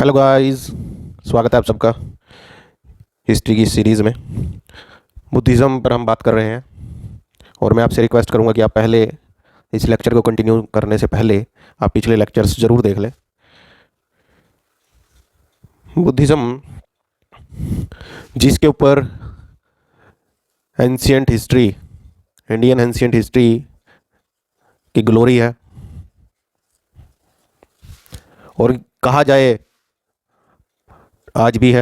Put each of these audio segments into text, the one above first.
Hello guys, स्वागत है आप सबका हिस्ट्री की सीरीज़ में। बुद्धिज़्म पर हम बात कर रहे हैं और मैं आपसे रिक्वेस्ट करूंगा कि आप पहले इस लेक्चर को कंटिन्यू करने से पहले आप पिछले लेक्चर्स ज़रूर देख लें। बुद्धिज़्म जिसके ऊपर ancient history, Indian ancient history की ग्लोरी है, और कहा जाए आज भी है।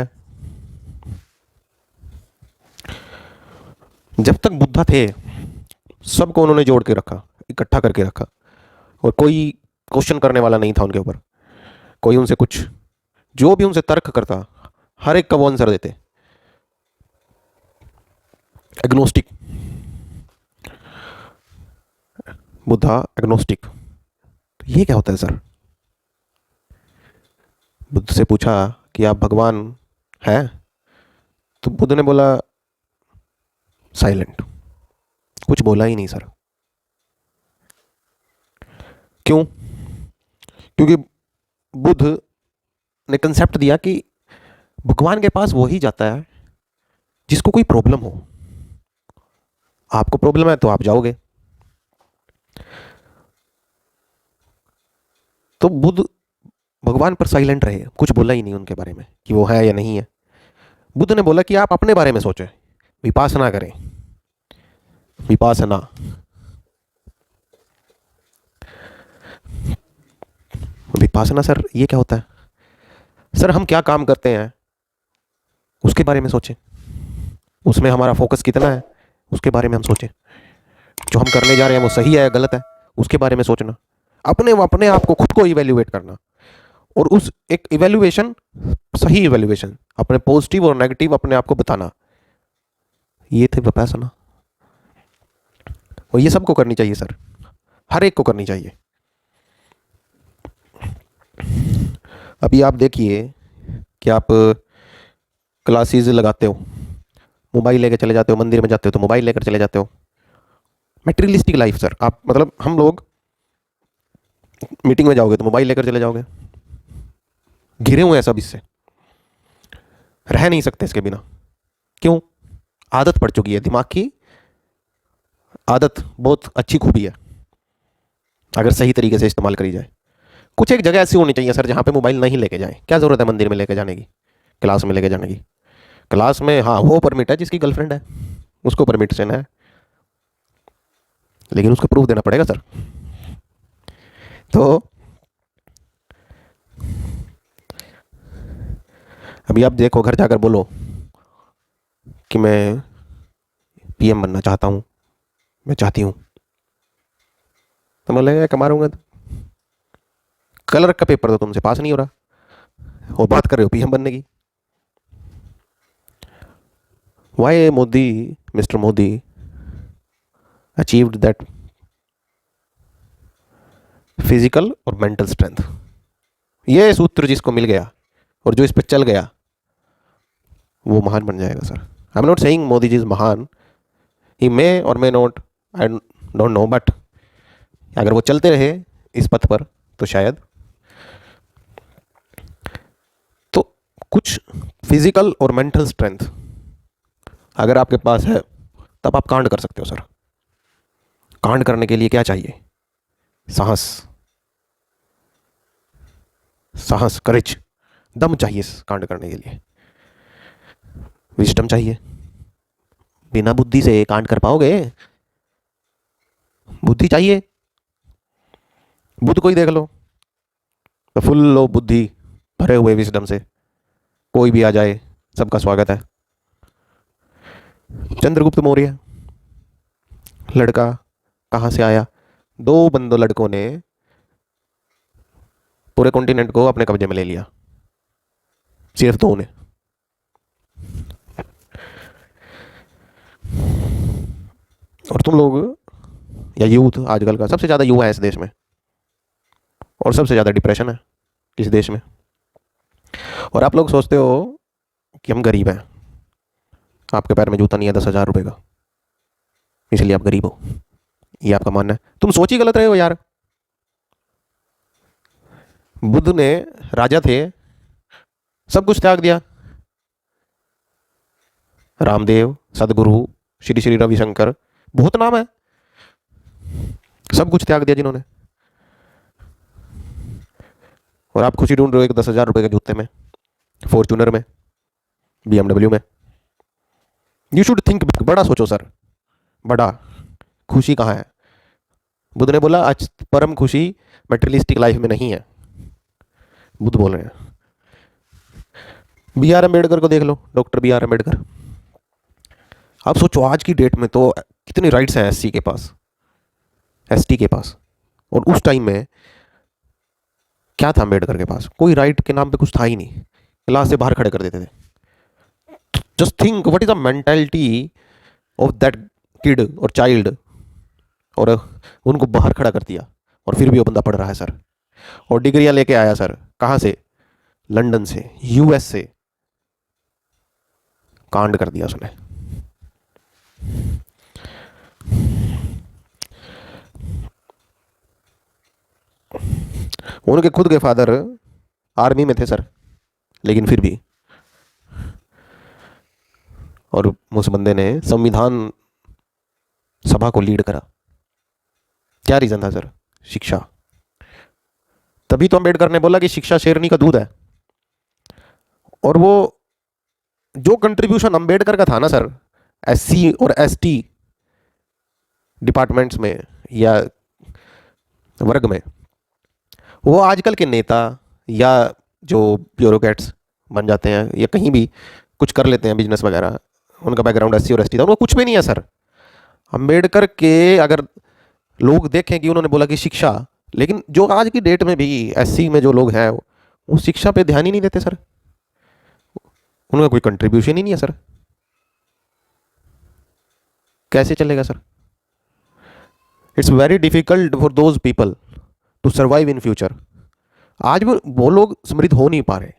जब तक बुद्धा थे सबको उन्होंने जोड़ के रखा, इकट्ठा करके रखा, और कोई क्वेश्चन करने वाला नहीं था उनके ऊपर। कोई उनसे कुछ, जो भी उनसे तर्क करता, हर एक का वो आंसर देते। Agnostic, Buddha agnostic. ये क्या होता है सर? बुद्ध से पूछा कि आप भगवान हैं? तो बुद्ध ने बोला साइलेंट, कुछ बोला ही नहीं सर। क्यों? क्योंकि बुद्ध ने कंसेप्ट दिया कि भगवान के पास वो ही जाता है जिसको कोई प्रॉब्लम हो। आपको प्रॉब्लम है तो आप जाओगे। तो बुद्ध भगवान पर साइलेंट रहे, कुछ बोला ही नहीं उनके बारे में कि वो है या नहीं है। बुद्ध ने बोला कि आप अपने बारे में सोचें, विपासना करें। विपासना, विपासना सर ये क्या होता है? सर हम क्या काम करते हैं उसके बारे में सोचें, उसमें हमारा फोकस कितना है उसके बारे में हम सोचें। जो हम करने जा रहे हैं वो सही है या गलत है उसके बारे में सोचना। अपने आप को खुद को इवेल्युएट करना, और उस एक इवेल्युएशन, सही इवेल्युएशन, अपने पॉजिटिव और नेगेटिव अपने आप को बताना। ये थे विपासना, और ये सबको करनी चाहिए सर, हर एक को करनी चाहिए। अभी आप देखिए कि आप क्लासेस लगाते हो, मोबाइल लेकर चले जाते हो, मंदिर में जाते हो तो मोबाइल लेकर चले जाते हो। Materialistic life sir. आप मतलब हम लोग मीटिंग में जाओगे तो मोबाइल लेकर चले जाओगे। घिरे हुए हैं सब इससे, रह नहीं सकते इसके बिना। क्यों? आदत पड़ चुकी है, दिमाग की आदत बहुत अच्छी खूबी है अगर सही तरीके से इस्तेमाल करी जाए। कुछ एक जगह ऐसी होनी चाहिए सर जहाँ पे मोबाइल नहीं लेके जाए। क्या ज़रूरत है मंदिर में लेके जाने की, क्लास में लेके जाने की? क्लास में हाँ वो परमिट है जिसकी गर्लफ्रेंड है, उसको परमिशन है, लेकिन उसको प्रूफ देना पड़ेगा सर। तो अभी आप देखो, घर जाकर बोलो कि मैं पीएम बनना चाहता हूँ, मैं चाहती हूँ, तो बोलेंगे कमा रहूँगा। तो कलर का पेपर तो तुमसे पास नहीं हो रहा और बात कर रहे हो पीएम बनने की। Why Modi, mister Modi achieved that physical और मेंटल स्ट्रेंथ। ये सूत्र जिसको मिल गया और जो इस पर चल गया वो महान बन जाएगा sir. I am not saying Modi ji is महान, he may or may not, I don't know, but अगर वो चलते रहे इस पथ पर तो शायद। तो कुछ फिजिकल और मेंटल स्ट्रेंथ अगर आपके पास है तब आप कांड कर सकते हो सर। कांड करने के लिए क्या चाहिए? साहस, साहस, करेज, दम चाहिए कांड करने के लिए। विजडम चाहिए। बिना बुद्धि से कांड कर पाओगे? बुद्धि चाहिए। बुद्ध को ही देख लो, तो फुल ऑफ बुद्धि, भरे हुए विजडम से, कोई भी आ जाए सबका स्वागत है। चंद्रगुप्त मौर्य लड़का कहाँ से आया? दो बंदों लड़कों ने पूरे कॉन्टिनेंट को अपने कब्जे में ले लिया, सिर्फ दो ने। और तुम लोग या यूथ आजकल का सबसे ज़्यादा युवा है इस देश में, और सबसे ज़्यादा डिप्रेशन है इस देश में। और आप लोग सोचते हो कि हम गरीब हैं, आपके पैर में जूता नहीं है 10,000 रुपये का, इसलिए आप गरीब हो, ये आपका मानना है। तुम सोच ही गलत रहे हो यार। बुद्ध ने, राजा थे, सब कुछ त्याग दिया। रामदेव, सदगुरु, श्री श्री रविशंकर, बहुत नाम है, सब कुछ त्याग दिया जिन्होंने। और आप खुशी ढूंढ रहे हो एक 10,000 रुपये के जूते में, फॉर्च्यूनर में, BMW में। यू शुड थिंक, बड़ा सोचो सर, बड़ा। खुशी कहाँ है? बुद्ध ने बोला आज परम खुशी मेटेरियलिस्टिक लाइफ में नहीं है, बुद्ध बोल रहे हैं। B.R. अम्बेडकर को देख लो, डॉक्टर B.R. अम्बेडकर। आप सोचो आज की डेट में तो कितने राइट्स हैं SC के पास, ST के पास, और उस टाइम में क्या था अम्बेडकर के पास? कोई राइट के नाम पे कुछ था ही नहीं, क्लास से बाहर खड़े कर देते थे। Just think what is the mentality of that kid और चाइल्ड, और उनको बाहर खड़ा कर दिया, और फिर भी वो बंदा पढ़ रहा है सर, और डिग्रियां लेके आया सर। कहाँ से? लंदन से, US से। कांड कर दिया उसने। उनके खुद के फादर आर्मी में थे सर, लेकिन फिर भी, और उस बंदे ने संविधान सभा को लीड करा। क्या रीजन था सर? शिक्षा। तभी तो अम्बेडकर ने बोला कि शिक्षा शेरनी का दूध है। और वो जो कंट्रीब्यूशन अम्बेडकर का था ना सर, SC और ST डिपार्टमेंट्स में या वर्ग में, वो आजकल के नेता या जो ब्यूरोक्रेट्स बन जाते हैं या कहीं भी कुछ कर लेते हैं बिजनेस वगैरह, उनका बैकग्राउंड SC और ST था, उनको कुछ भी नहीं है सर। अम्बेडकर के अगर लोग देखें कि उन्होंने बोला कि शिक्षा, लेकिन जो आज की डेट में भी SC में जो लोग हैं वो शिक्षा पे ध्यान ही नहीं देते सर, उनका कोई कंट्रीब्यूशन ही नहीं है सर। कैसे चलेगा sir? It's very difficult for those people to survive in future. आज वो लोग समृद्ध हो नहीं पा रहे।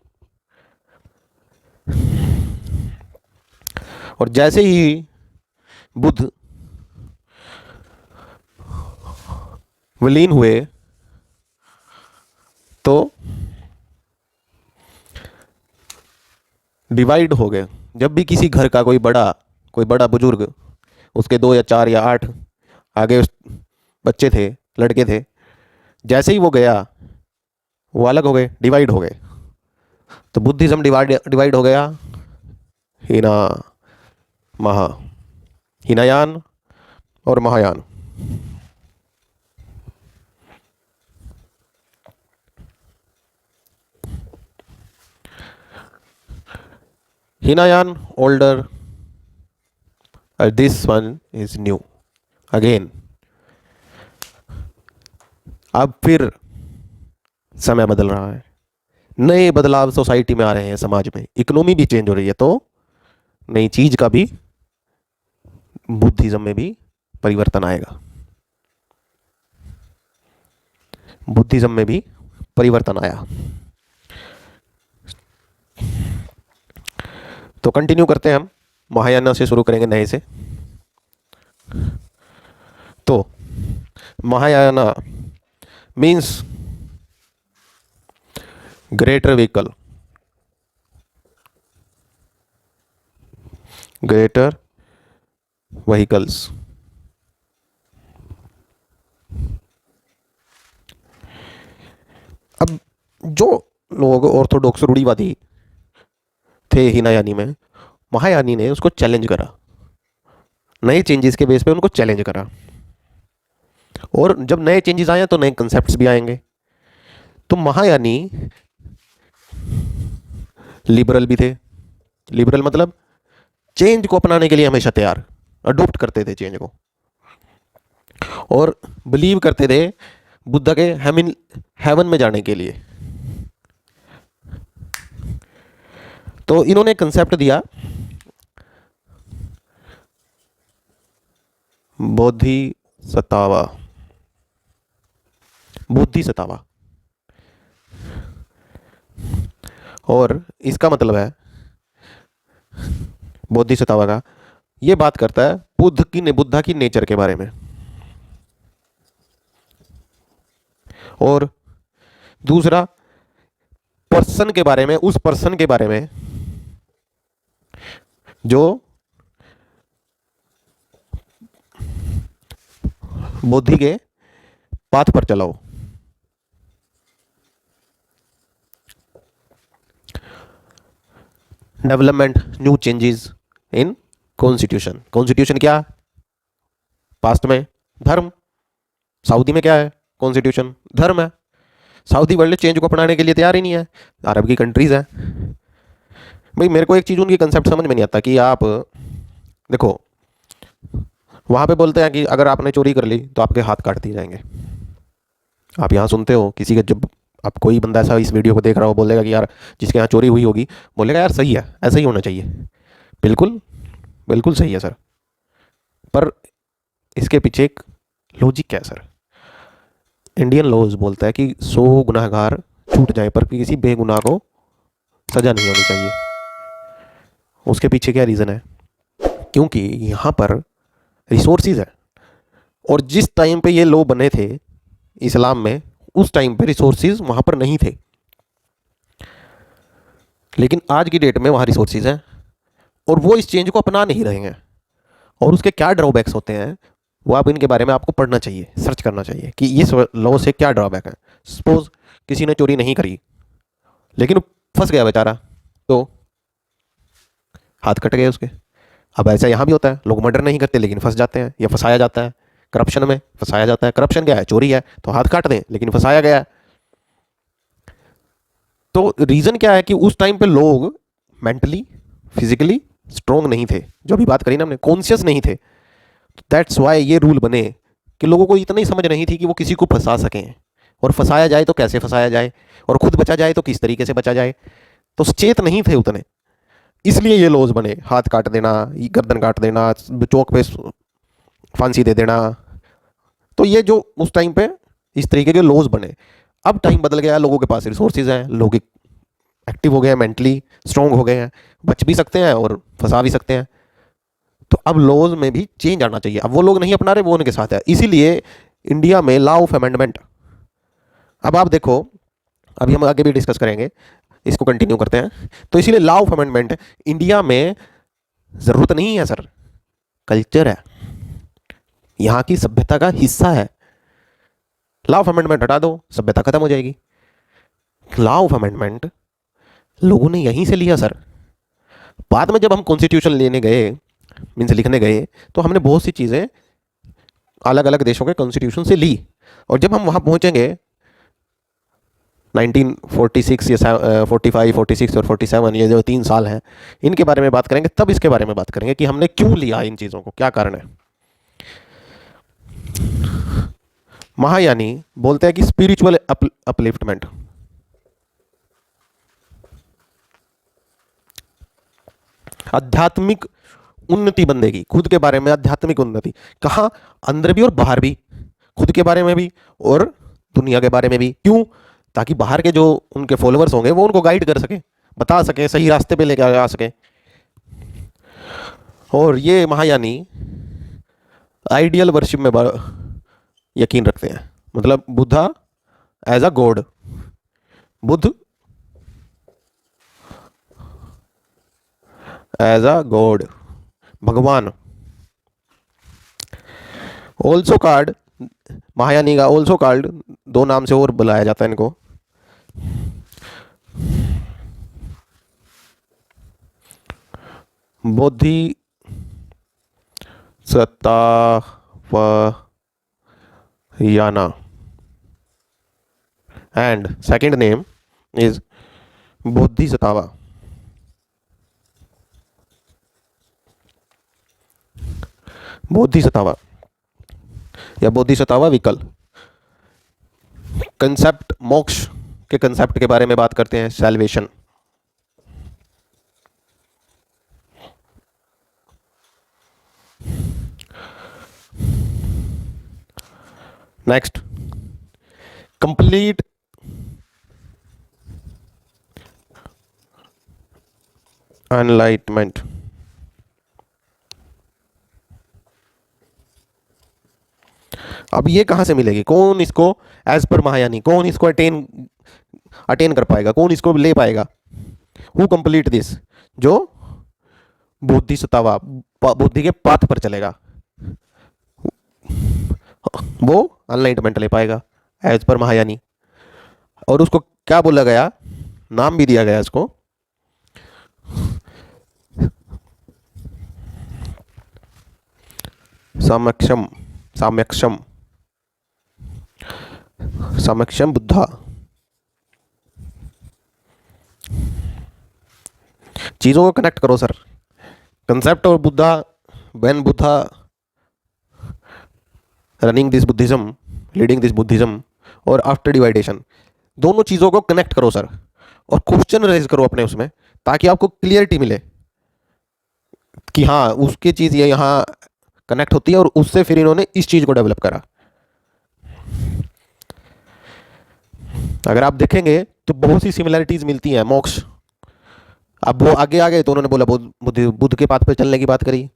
और जैसे ही बुद्ध विलीन हुए तो डिवाइड हो गए। जब भी किसी घर का कोई बड़ा बुजुर्ग, उसके 2 या 4 या 8 आगे बच्चे थे, लड़के थे, जैसे ही वो गया वो अलग हो गए, डिवाइड हो गए। तो बुद्धिज्म डिवाइड हो गया, हीना महा, हीनायान और Mahayana. Hinayana older, this one is new again. अब फिर समय बदल रहा है, नए बदलाव सोसाइटी में आ रहे हैं, समाज में इकोनॉमी भी चेंज हो रही है, तो नई चीज का भी बुद्धिज्म में भी परिवर्तन आएगा। बुद्धिज्म में भी परिवर्तन आया। तो कंटिन्यू करते हैं, हम महायाना से शुरू करेंगे, नए से। तो Mahayana means greater vehicle, greater vehicles. अब जो लोग ऑर्थोडॉक्स रूढ़िवादी थे हीनायानी में, महायानी ने उसको चैलेंज करा, नए चेंजेस के बेस पे उनको चैलेंज करा। और जब नए चेंजेस आए तो नए कंसेप्ट्स भी आएंगे। तो महायानी लिबरल भी थे। लिबरल मतलब चेंज को अपनाने के लिए हमेशा तैयार, अडॉप्ट करते थे चेंज को, और बिलीव करते थे बुद्ध के हेवन में जाने के लिए। तो इन्होंने कंसेप्ट दिया बोधिसत्वा, बोधिसत्वा, और इसका मतलब है, बोधिसत्वा का ये बात करता है बुद्धा की नेचर के बारे में। और दूसरा पर्सन के बारे में, उस पर्सन के बारे में जो बुद्धि के पाथ पर चला हो। Development, new changes in constitution. Constitution क्या? पास्ट में धर्म। सऊदी में क्या है? कॉन्स्टिट्यूशन धर्म है। सऊदी वर्ल्ड चेंज को अपनाने के लिए तैयार ही नहीं है। अरब की कंट्रीज है भाई। मेरे को एक चीज़ उनकी कंसेप्ट समझ में नहीं आता कि आप देखो, वहाँ पे बोलते हैं कि अगर आपने चोरी कर ली तो आपके हाथ काट दिए जाएंगे। आप यहाँ सुनते हो किसी के, जब आप कोई बंदा ऐसा इस वीडियो को देख रहा हो बोलेगा कि यार जिसके यहाँ चोरी हुई होगी, बोलेगा यार सही है, ऐसा ही होना चाहिए। बिल्कुल बिल्कुल सही है सर, पर इसके पीछे एक लॉजिक क्या है सर? इंडियन लॉज बोलता है कि 100 गुनाहगार छूट जाए पर किसी बेगुनाह को सज़ा नहीं होनी चाहिए। उसके पीछे क्या रीज़न है? क्योंकि यहाँ पर रिसोर्सेज है, और जिस टाइम पे ये लॉ बने थे इस्लाम में, उस टाइम पे रिसोर्सेज वहाँ पर नहीं थे। लेकिन आज की डेट में वहाँ रिसोर्सेज हैं और वो इस चेंज को अपना नहीं रहे हैं। और उसके क्या ड्रॉबैक्स होते हैं वो आप इनके बारे में आपको पढ़ना चाहिए, सर्च करना चाहिए कि इस लॉ से क्या ड्रॉबैक है। सपोज किसी ने चोरी नहीं करी लेकिन फंस गया बेचारा, तो हाथ कट गए उसके। अब ऐसा यहाँ भी होता है, लोग मर्डर नहीं करते लेकिन फंस जाते हैं या फंसाया जाता है, करप्शन में फंसाया जाता है। करप्शन क्या है? चोरी है, तो हाथ काट दें लेकिन फंसाया गया है। तो रीज़न क्या है कि उस टाइम पे लोग मेंटली फिजिकली स्ट्रोंग नहीं थे, जो अभी बात करी ना हमने, कॉन्शियस नहीं थे। दैट्स वाई ये रूल बने कि लोगों को इतनी समझ नहीं थी कि वो किसी को फंसा सकें, और फंसाया जाए तो कैसे फंसाया जाए, और खुद बचा जाए तो किस तरीके से बचा जाए। तो सचेत नहीं थे उतने, इसलिए ये लॉज बने। हाथ काट देना, गर्दन काट देना, चौक पे फांसी दे देना। तो ये जो उस टाइम पे इस तरीके के लॉज बने। अब टाइम बदल गया, लोगों के पास रिसोर्सेज हैं, लोग एक्टिव हो गए हैं, मेंटली स्ट्रांग हो गए हैं, बच भी सकते हैं और फंसा भी सकते हैं। तो अब लॉज में भी चेंज आना चाहिए। अब वो लोग नहीं अपना रहे, वो उनके साथ है। इसीलिए इंडिया में लॉ ऑफ अमेंडमेंट। अब आप देखो, अभी हम आगे भी डिस्कस करेंगे, इसको कंटिन्यू करते हैं। तो इसीलिए लॉ ऑफ अमेंडमेंट इंडिया में ज़रूरत नहीं है सर, कल्चर है, यहाँ की सभ्यता का हिस्सा है। लॉ ऑफ अमेंडमेंट हटा दो, सभ्यता खत्म हो जाएगी। लॉ ऑफ अमेंडमेंट लोगों ने यहीं से लिया सर। बाद में जब हम कॉन्स्टिट्यूशन लेने गए, मीन्स लिखने गए, तो हमने बहुत सी चीज़ें अलग अलग देशों के कॉन्स्टिट्यूशन से ली। और जब हम वहाँ पहुँचेंगे 1946 या 45, 46 और 47, ये जो 3 साल हैं, इनके बारे में बात करेंगे। तब इसके बारे में बात करेंगे कि हमने क्यों लिया इन चीज़ों को, क्या कारण है। महायानी बोलते हैं कि स्पिरिचुअल अपलिफ्टमेंट, आध्यात्मिक उन्नति बंदे की, खुद के बारे में आध्यात्मिक उन्नति। कहाँ? अंदर भी और बाहर भी, खुद के बारे में भी और दुनिया के बारे में भी। क्यों? ताकि बाहर के जो उनके फॉलोअर्स होंगे वो उनको गाइड कर सके, बता सके, सही रास्ते पे लेके आ सके। और ये महायानी आइडियल वर्शिप में यकीन रखते हैं। मतलब Buddha as a god, Buddha as a god, भगवान। ऑल्सो कार्ड, महायानी का ऑल्सो कार्ड, 2 नाम से और बुलाया जाता है इनको। Bodhisattvayana, and second name is Bodhisattva. Bodhisattva या बोधिसत्वा विकल। कंसेप्ट मोक्ष के कंसेप्ट के बारे में बात करते हैं, सैल्वेशन। Next, complete enlightenment. अब ये कहां से मिलेगी? कौन इसको, एज पर महायानी, कौन इसको अटेन अटेन कर पाएगा, कौन इसको ले पाएगा? हु कंप्लीट दिस, जो बुद्धिसत्तावा बुद्धि के पाथ पर चलेगा वो अनलाइटमेंट ले पाएगा एज पर महायानी। और उसको क्या बोला गया, नाम भी दिया गया इसको, साम्यक्षम साम्यक्षम साम्यक्षम बुद्धा। चीजों को कनेक्ट करो सर, कंसेप्ट और Buddha, when Buddha running this Buddhism, leading this Buddhism, और आफ्टर डिवाइडेशन, दोनों चीज़ों को कनेक्ट करो सर, और क्वेश्चन रेज करो अपने उसमें, ताकि आपको क्लियरिटी मिले कि हाँ उसकी चीज़ ये यहाँ कनेक्ट होती है, और उससे फिर इन्होंने इस चीज़ को डेवलप करा। अगर आप देखेंगे तो बहुत सी सिमिलरिटीज़ मिलती हैं। मोक्ष, अब वो आगे आ गए तो उन्होंने बोला बुद्ध के पाथ पे चलने की बात करी,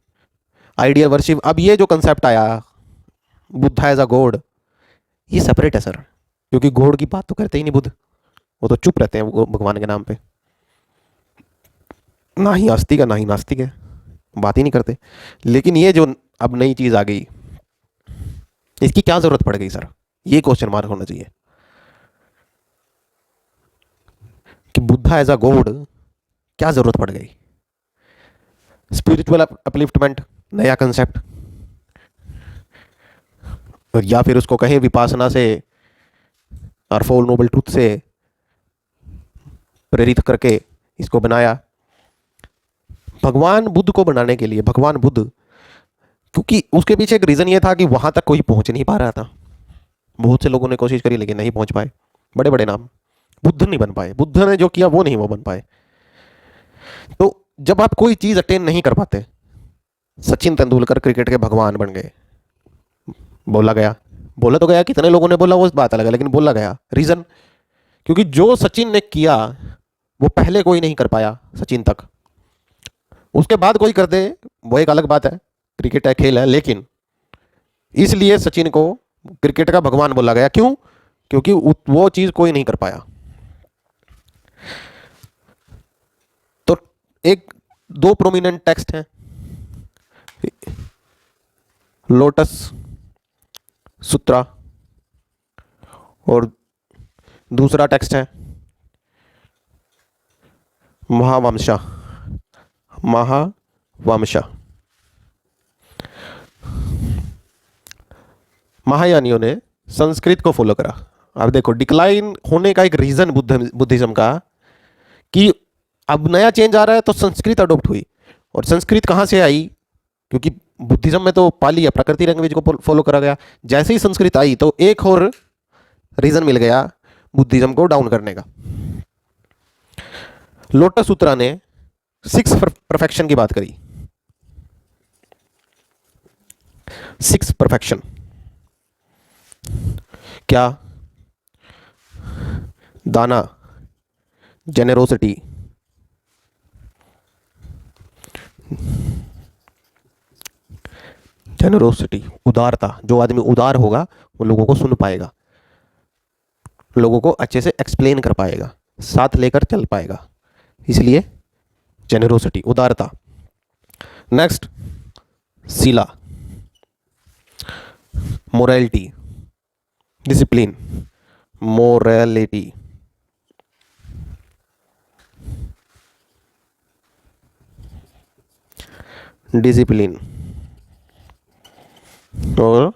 आइडियल वर्शिप। अब ये जो कंसेप्ट आया बुद्धा एज अ गॉड, ये सेपरेट है सर, क्योंकि गॉड की बात तो करते ही नहीं बुद्ध, वो तो चुप रहते हैं वो भगवान के नाम पे, ना ही आस्तिक है ना ही नास्तिक है, बात ही नहीं करते। लेकिन ये जो अब नई चीज़ आ गई, इसकी क्या ज़रूरत पड़ गई सर, ये क्वेश्चन मार्क होना चाहिए कि बुद्धा एज अ गॉड क्या ज़रूरत पड़ गई। स्पिरिचुअल अपलिफ्टमेंट, नया कंसेप्ट, या फिर उसको कहें विपासना से और फोर नोबल ट्रूथ से प्रेरित करके इसको बनाया भगवान बुद्ध को बनाने के लिए। भगवान बुद्ध, क्योंकि उसके पीछे एक रीज़न ये था कि वहाँ तक कोई पहुँच नहीं पा रहा था। बहुत से लोगों ने कोशिश करी लेकिन नहीं पहुँच पाए, बड़े बड़े नाम, बुद्ध नहीं बन पाए, बुद्ध ने जो किया वो नहीं वो बन पाए। तो जब आप कोई चीज़ अटेन नहीं कर पाते, सचिन तेंदुलकर क्रिकेट के भगवान बन गए, बोला गया, बोला तो गया, कितने लोगों ने बोला वो बात अलग है, लेकिन बोला गया। रीज़न, क्योंकि जो सचिन ने किया वो पहले कोई नहीं कर पाया सचिन तक, उसके बाद कोई कर दे वो एक अलग बात है, क्रिकेट है, खेल है, लेकिन इसलिए सचिन को क्रिकेट का भगवान बोला गया। क्यों? क्योंकि वो चीज़ कोई नहीं कर पाया। तो एक दो प्रोमिनेंट टेक्स्ट हैं, लोटस सूत्रा, और दूसरा टेक्स्ट है महावंशा। महावंशा महायानियों ने संस्कृत को फॉलो करा। अब देखो डिक्लाइन होने का एक रीजन बुद्धिज्म का, कि अब नया चेंज आ रहा है तो संस्कृत अडॉप्ट हुई। और संस्कृत कहाँ से आई? क्योंकि बुद्धिज्म में तो पाली या प्रकृति लैंग्वेज को फॉलो करा गया। जैसे ही संस्कृत आई तो एक और रीजन मिल गया बुद्धिज्म को डाउन करने का। लोटस सूत्रा ने 6 परफेक्शन की बात करी। 6 परफेक्शन क्या? दाना, जेनेरोसिटी, उदारता। जो आदमी उदार होगा वो लोगों को सुन पाएगा, लोगों को अच्छे से एक्सप्लेन कर पाएगा, साथ लेकर चल पाएगा, इसलिए जेनेरोसिटी, उदारता। Next sila, morality, discipline, morality. Discipline और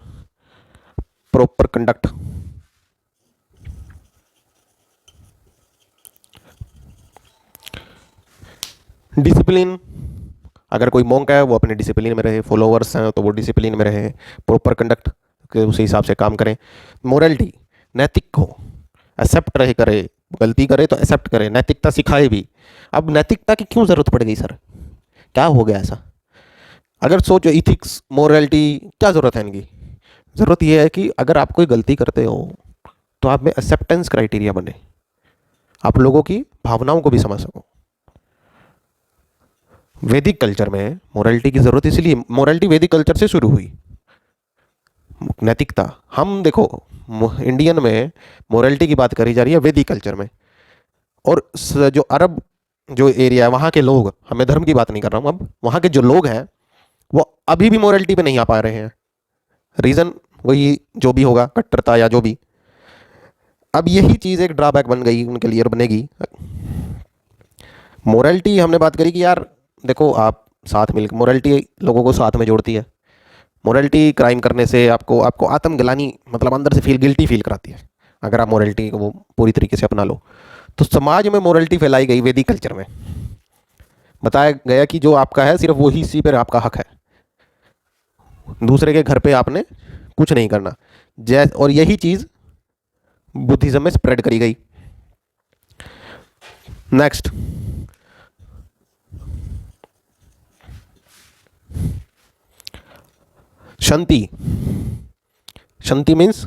प्रॉपर कंडक्ट। डिसिप्लिन, अगर कोई मॉन्क है वो अपने डिसिप्लिन में रहे, फॉलोअर्स हैं तो वो डिसिप्लिन में रहे, प्रॉपर कंडक्ट के उसी हिसाब से काम करें। मोरालिटी, नैतिक हो, एक्सेप्ट रहे, करे, गलती करे तो एक्सेप्ट करे, नैतिकता सिखाए भी। अब नैतिकता की क्यों ज़रूरत पड़ गई सर, क्या हो गया ऐसा? अगर सोचो इथिक्स, मोरालिटी, क्या ज़रूरत है इनकी? ज़रूरत यह है कि अगर आप कोई गलती करते हो तो आप में एक्सेप्टेंस क्राइटेरिया बने, आप लोगों की भावनाओं को भी समझ सको। वैदिक कल्चर में मोरालिटी की ज़रूरत, इसलिए मोरालिटी वैदिक कल्चर से शुरू हुई। नैतिकता, हम देखो इंडियन में मोरालिटी की बात करी जा रही है वैदिक कल्चर में। और जो अरब जो एरिया है वहाँ के लोग, हमें धर्म की बात नहीं कर रहा हूँ अब, वहाँ के जो लोग हैं वो अभी भी मोरालिटी पे नहीं आ पा रहे हैं। रीज़न वही जो भी होगा, कट्टरता या जो भी। अब यही चीज़ एक ड्रॉबैक बन गई उनके लिए और बनेगी। मोरालिटी हमने बात करी कि यार देखो, आप साथ मिलकर, मोरालिटी लोगों को साथ में जोड़ती है। मोरालिटी क्राइम करने से आपको आपको आत्मग्लानि, मतलब अंदर से गिल्टी फील कराती है अगर आप मोरालिटी को वो पूरी तरीके से अपना लो। तो समाज में मोरालिटी फैलाई गई वैदिक कल्चर में। बताया गया कि जो आपका है सिर्फ वही इसी पर आपका हक है, दूसरे के घर पे आपने कुछ नहीं करना। और यही चीज़ बुद्धिज्म में स्प्रेड करी गई। नेक्स्ट, शांति। शांति मीन्स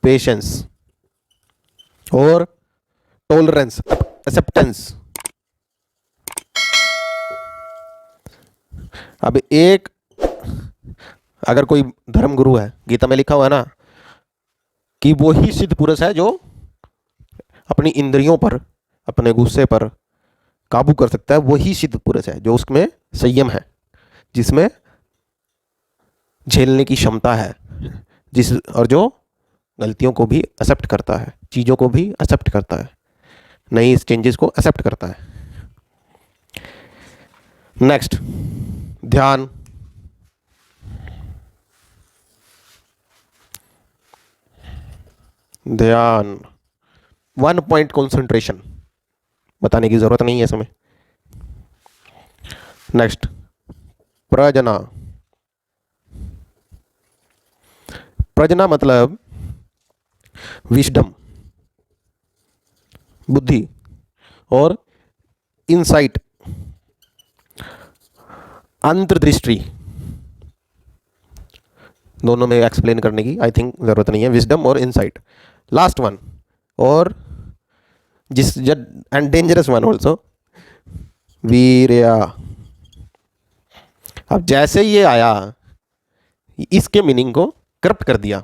पेशेंस और टॉलरेंस, एक्सेप्टेंस। अब एक, अगर कोई धर्म गुरु है, गीता में लिखा हुआ है ना कि वो ही सिद्ध पुरुष है जो अपनी इंद्रियों पर, अपने गुस्से पर काबू कर सकता है। वही सिद्ध पुरुष है जो उसमें संयम है, जिसमें झेलने की क्षमता है, और जो गलतियों को भी एक्सेप्ट करता है, चीज़ों को भी एक्सेप्ट करता है, नई चेंजेस को एक्सेप्ट करता है। नेक्स्ट, ध्यान। ध्यान, 1 पॉइंट कंसंट्रेशन, बताने की जरूरत नहीं है इसमें। नेक्स्ट, प्रजना। प्रजना मतलब विजडम, बुद्धि, और इंसाइट, अंतर्दृष्टि। दोनों में एक्सप्लेन करने की आई थिंक ज़रूरत नहीं है, विजडम और इंसाइट। लास्ट वन, और जिस and dangerous one also, Virya. अब जैसे ये आया, इसके मीनिंग को करप्ट कर दिया।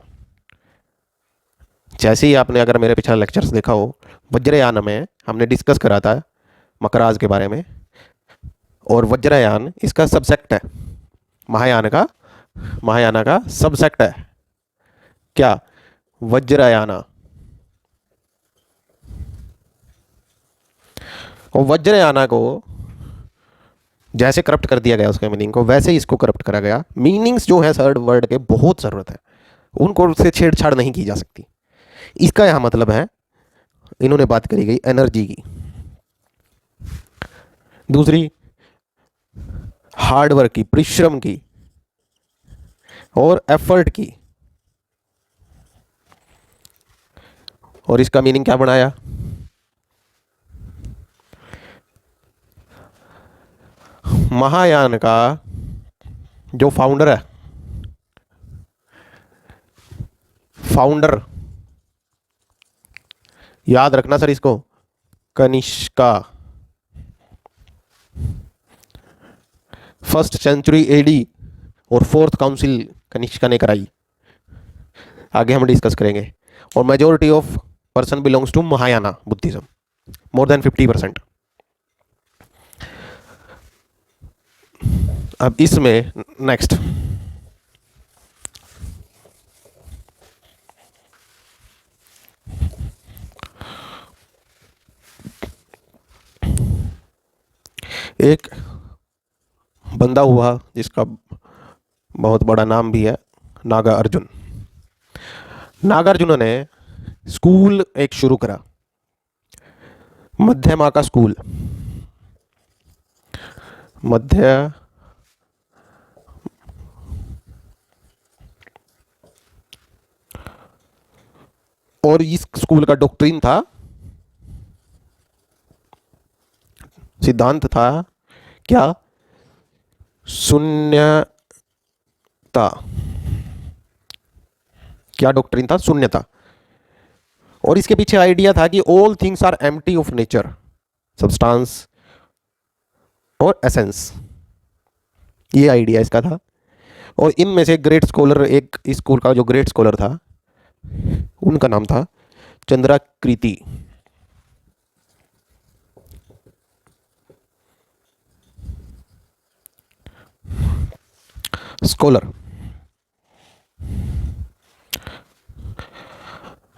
जैसे ही आपने अगर मेरे पिछला लेक्चर्स देखा हो, वज्रयान में हमने डिस्कस करा था मकराज के बारे में, और वज्रयान इसका सबसेक्ट है, महायाना का सबसेक्ट है। क्या? वज्रयाना। और वज्रयाना को जैसे करप्ट कर दिया गया उसके मीनिंग को, वैसे ही इसको करप्ट करा गया। मीनिंग्स जो है थर्ड वर्ड के बहुत ज़रूरत है, उनको से छेड़छाड़ नहीं की जा सकती। इसका यहाँ मतलब है, इन्होंने बात करी गई एनर्जी की, दूसरी हार्डवर्क की, परिश्रम की, और एफर्ट की। और इसका मीनिंग क्या बनाया? महायान का जो फाउंडर है, फाउंडर याद रखना सर इसको, कनिष्का, 1st सेंचुरी एडी, और 4th काउंसिल कनिष्का ने कराई। आगे हम डिस्कस करेंगे। और majority of person belongs to Mahayana Buddhism, more than 50%। अब इसमें नेक्स्ट, एक बंदा हुआ जिसका बहुत बड़ा नाम भी है, नागार्जुन। नागार्जुन ने स्कूल एक शुरू करा, मध्यमा का स्कूल। मध्य और इस स्कूल का डॉक्ट्रिन था, सिद्धांत था क्या? शून्यता। क्या डॉक्ट्रिन था? शून्यता। और इसके पीछे आइडिया था कि all things are empty of nature, substance और एसेंस। ये आइडिया इसका था। और इनमें से ग्रेट स्कॉलर, एक स्कूल का जो ग्रेट स्कॉलर था उनका नाम था चंद्राकृति। स्कॉलर।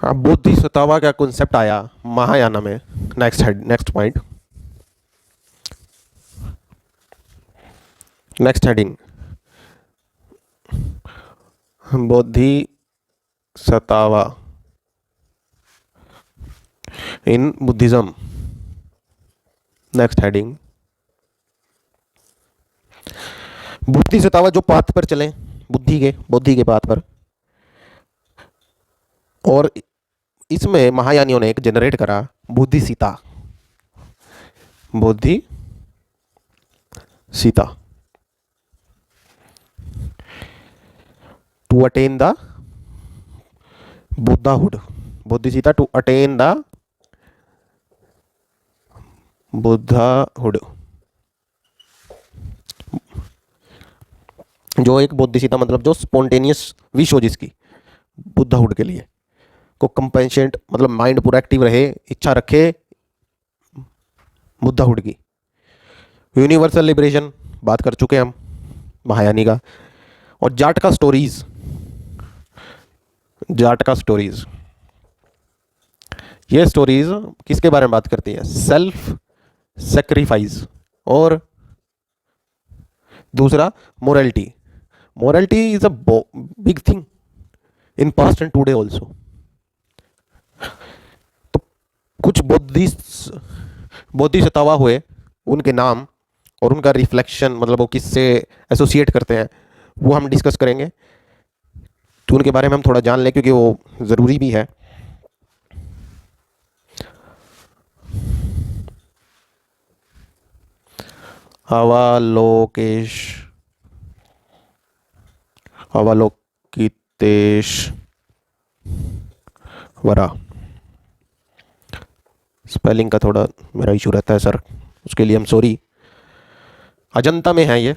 अब बोधिसत्वा का कॉन्सेप्ट आया महायाना में। Next point, next heading, Bodhisattva in Buddhism. Next heading, Bodhisattva जो पाथ पर चले, बुद्धि के पाथ पर, और इसमें महायानियों ने एक जनरेट करा Bodhicitta. Bodhicitta to attain the Buddhahood. Bodhicitta to attain the Buddhahood. जो एक बोधिसीता मतलब जो स्पॉन्टेनियस विश हो जिसकी बुद्धाहुड के लिए, को कंपेंसेंट मतलब माइंड पूरा एक्टिव रहे, इच्छा रखे बुद्धाहुड की। यूनिवर्सल लिबरेशन बात कर चुके हम महायानी का। और जाटका स्टोरीज, जाटका स्टोरीज, ये स्टोरीज किसके बारे में बात करती है? Self sacrifice. और दूसरा morality. Morality is a big thing in past and today also. तो कुछ बोधिसत्वा हुए, उनके नाम और उनका रिफ्लेक्शन मतलब वो किससे एसोसिएट करते हैं वो हम डिस्कस करेंगे। तो उनके बारे में हम थोड़ा जान लें क्योंकि वो ज़रूरी भी है। अवलोकितेश्वरा। स्पेलिंग का थोड़ा मेरा इशू रहता है सर, उसके लिए हम सॉरी। अजंता में है ये,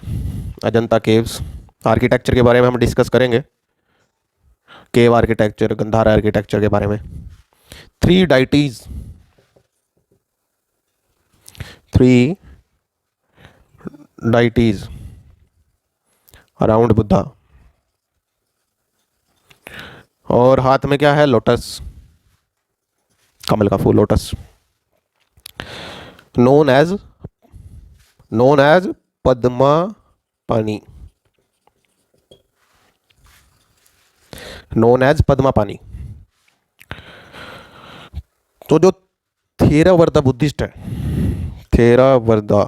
अजंता केव्स। आर्किटेक्चर के बारे में हम डिस्कस करेंगे, केव आर्किटेक्चर, गंधारा आर्किटेक्चर के बारे में। 3 डाइटीज, 3 डाइटीज अराउंड बुद्धा। और हाथ में क्या है? लोटस, कमल का फूल, लोटस। नोन एज पद्मा पानी, नोन एज पद्मा पानी। तो जो थेरावरदा बुद्धिस्ट है, थेरावरदा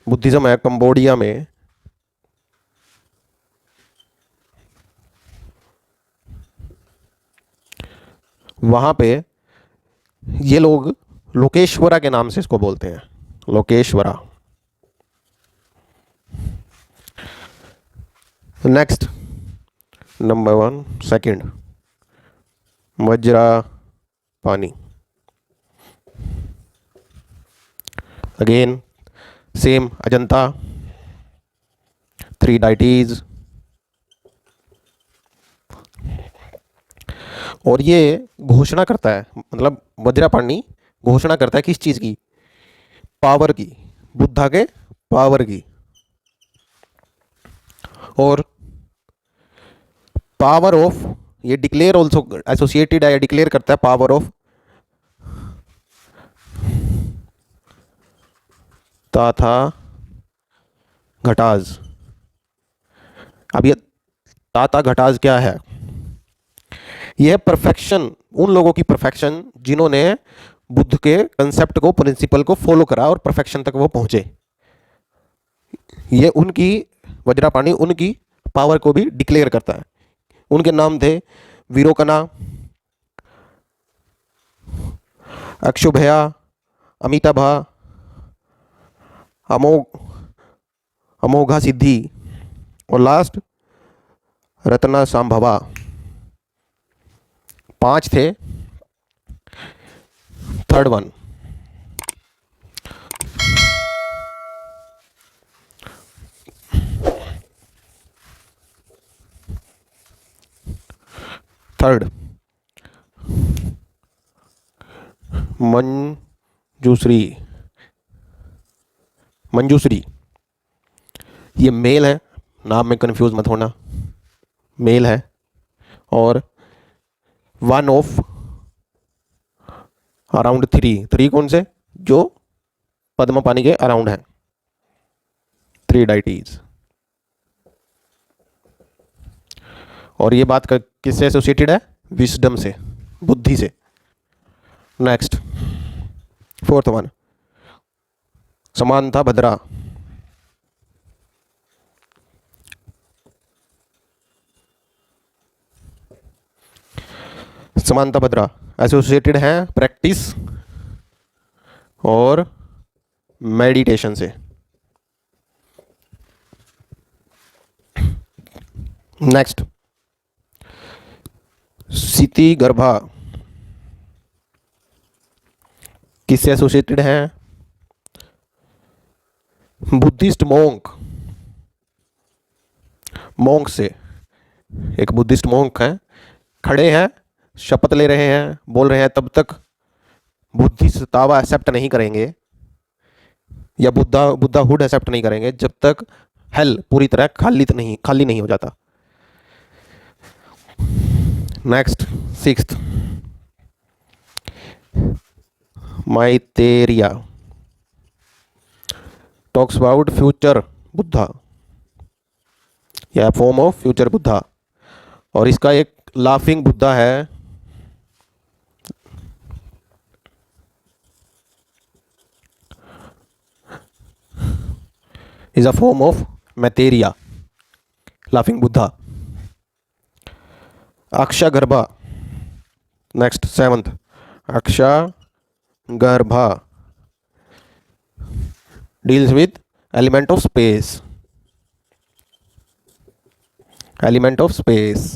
बुद्धिज्म है कंबोडिया में, वहां पे ये लोग लोकेश्वरा के नाम से इसको बोलते हैं, लोकेश्वरा। नेक्स्ट नंबर 1 सेकंड, वज्रा पानी। Again same Ajanta, 3 deities. और ये घोषणा करता है, मतलब वज्रा पानी घोषणा करता है किस चीज़ की? पावर की, बुद्धा के पावर की। और पावर ऑफ, ये डिक्लेयर ऑल्सो एसोसिएटेड है, डिक्लेयर करता है पावर ऑफ ताथा घटाज। अब ये ताता घटाज क्या है? यह परफेक्शन, उन लोगों की परफेक्शन जिन्होंने बुद्ध के कंसेप्ट को, प्रिंसिपल को फॉलो करा और परफेक्शन तक वो पहुंचे। ये उनकी, वज्रापाणी उनकी पावर को भी डिक्लेयर करता है। उनके नाम थे वीरोकना, अक्षुभया, अमिताभा, अमोघा सिद्धि और लास्ट रत्ना संभवा। 5 थे, third one. Third, Manjushri. Manjushri ये मेल है, नाम में कंफ्यूज मत होना, मेल है। और one of around three, three कौन से, जो पद्मा पानी के अराउंड है, थ्री डाइटीज। और ये बात किससे एसोसिएटेड है, विजडम से, बुद्धि से। नेक्स्ट, फोर्थ वन, समानता भद्रा। समानता भद्रा एसोसिएटेड है प्रैक्टिस और मेडिटेशन से। नेक्स्ट, सिति गर्भा किससे एसोसिएटेड है, बुद्धिस्ट मोंक, मोंक से। एक बुद्धिस्ट मोंक है, खड़े हैं, शपथ ले रहे हैं, बोल रहे हैं, तब तक बुद्धिस्तावा एक्सेप्ट नहीं करेंगे या बुद्धाहुड एक्सेप्ट नहीं करेंगे जब तक हेल पूरी तरह खाली नहीं हो जाता। Next, sixth, Maitreya talks about future Buddha या फॉर्म ऑफ फ्यूचर बुद्धा। और इसका एक लाफिंग बुद्धा है, is a form of Maitreya, laughing Buddha. Akashagarbha, next seventh, Akashagarbha deals with element of space, element of space.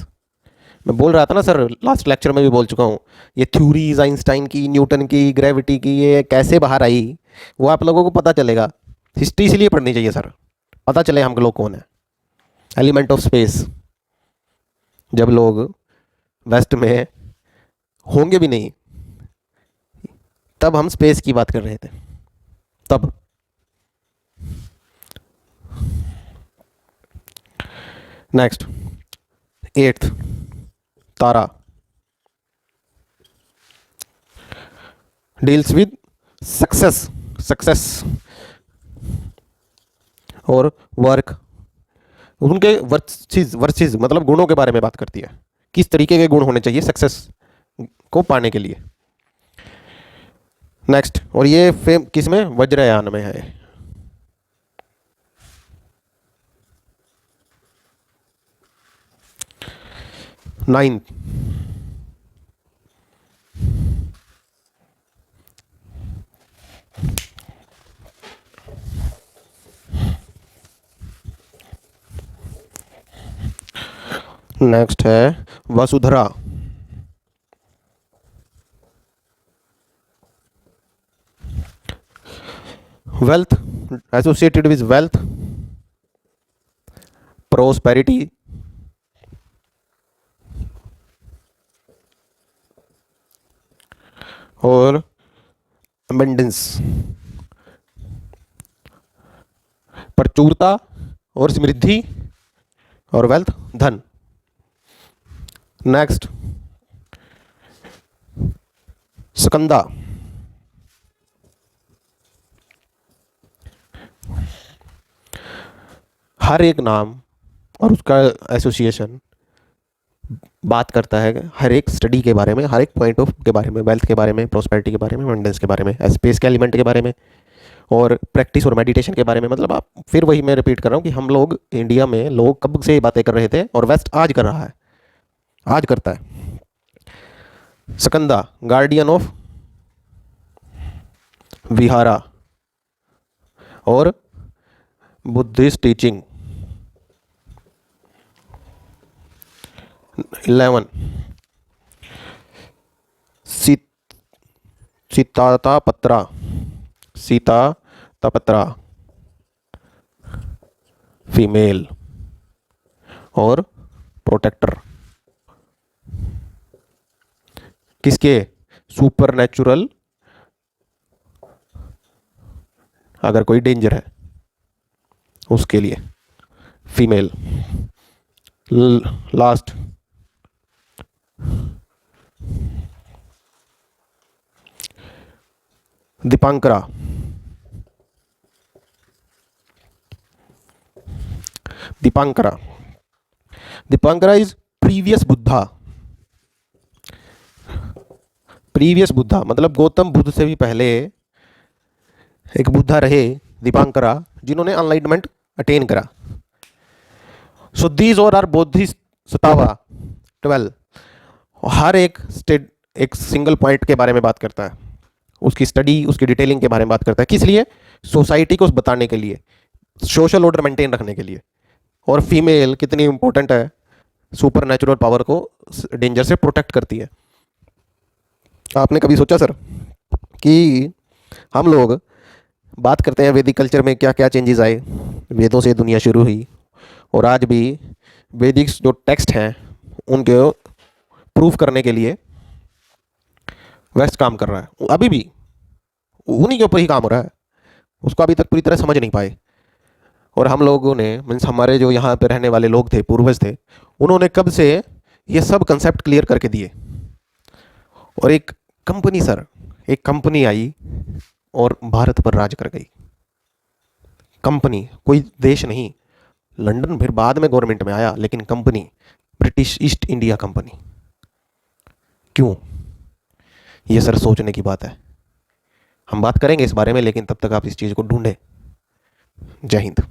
मैं बोल रहा था ना सर, लास्ट लेक्चर में भी बोल चुका हूँ, ये थ्योरीज आइंस्टाइन की, न्यूटन की, ग्रेविटी की, ये कैसे बाहर आई वो आप लोगों को पता चलेगा। हिस्ट्री इसलिए पढ़नी चाहिए सर, पता चले हम लोग कौन है। एलिमेंट ऑफ स्पेस, जब लोग वेस्ट में होंगे भी नहीं तब हम स्पेस की बात कर रहे थे, तब। Next, eighth, Tara deals with success, success और वर्क। उनके वर्सेस मतलब गुणों के बारे में बात करती है, किस तरीके के गुण होने चाहिए सक्सेस को पाने के लिए। नेक्स्ट, और ये फेम किस में, वज्रयान में है। नाइन्थ, नेक्स्ट है Vasundhara, wealth associated with wealth, prosperity और अबंडेंस, प्रचुरता और समृद्धि और वेल्थ, धन। नेक्स्ट, स्कंदा हर एक नाम और उसका एसोसिएशन बात करता है हर एक स्टडी के बारे में, हर एक पॉइंट ऑफ के बारे में, वेल्थ के बारे में, प्रोस्पेरिटी के बारे में, अबंडेंस के बारे में, स्पेस के एलिमेंट के बारे में और प्रैक्टिस और मेडिटेशन के बारे में। मतलब आप फिर वही मैं रिपीट कर रहा हूँ कि हम लोग इंडिया में लोग कब से बातें कर रहे थे और वेस्ट आज कर रहा है, आज करता है। स्कंदा गार्डियन ऑफ विहारा और Buddhist teaching. 11 Sitatapatra, Sitatapatra female और प्रोटेक्टर। किसके? सुपर नेचुरल, अगर कोई डेंजर है उसके लिए। Female. Last, Dipankara. Dipankara, Dipankara is previous Buddha. Previous Buddha मतलब गौतम बुद्ध से भी पहले एक बुद्धा रहे, दीपांकरा, जिन्होंने अनलाइटमेंट अटेन करा। सो दीज और आर बोधिसत्वा 12। हर एक स्टेट एक सिंगल पॉइंट के बारे में बात करता है, उसकी स्टडी, उसकी डिटेलिंग के बारे में बात करता है। किस लिए? सोसाइटी को बताने के लिए, सोशल ऑर्डर मेंटेन रखने के लिए। और फीमेल कितनी इंपॉर्टेंट है, सुपर नेचुरल पावर को डेंजर से प्रोटेक्ट करती है। आपने कभी सोचा सर कि हम लोग बात करते हैं वैदिक कल्चर में क्या क्या चेंजेस आए, वेदों से दुनिया शुरू हुई, और आज भी वैदिक जो टेक्स्ट हैं उनके प्रूफ करने के लिए वेस्ट काम कर रहा है। अभी भी उन्हीं के ऊपर ही काम हो रहा है, उसको अभी तक पूरी तरह समझ नहीं पाए। और हम लोगों ने, मीन्स हमारे जो यहाँ पे रहने वाले लोग थे, पूर्वज थे, उन्होंने कब से ये सब कंसेप्ट क्लियर करके दिए। और एक कंपनी सर, एक कंपनी आई और भारत पर राज कर गई। कंपनी, कोई देश नहीं। लंदन फिर बाद में गवर्नमेंट में आया, लेकिन company British east India company. क्यों? ये सर सोचने की बात है। हम बात करेंगे इस बारे में, लेकिन तब तक आप इस चीज़ को ढूंढें। जय हिंद।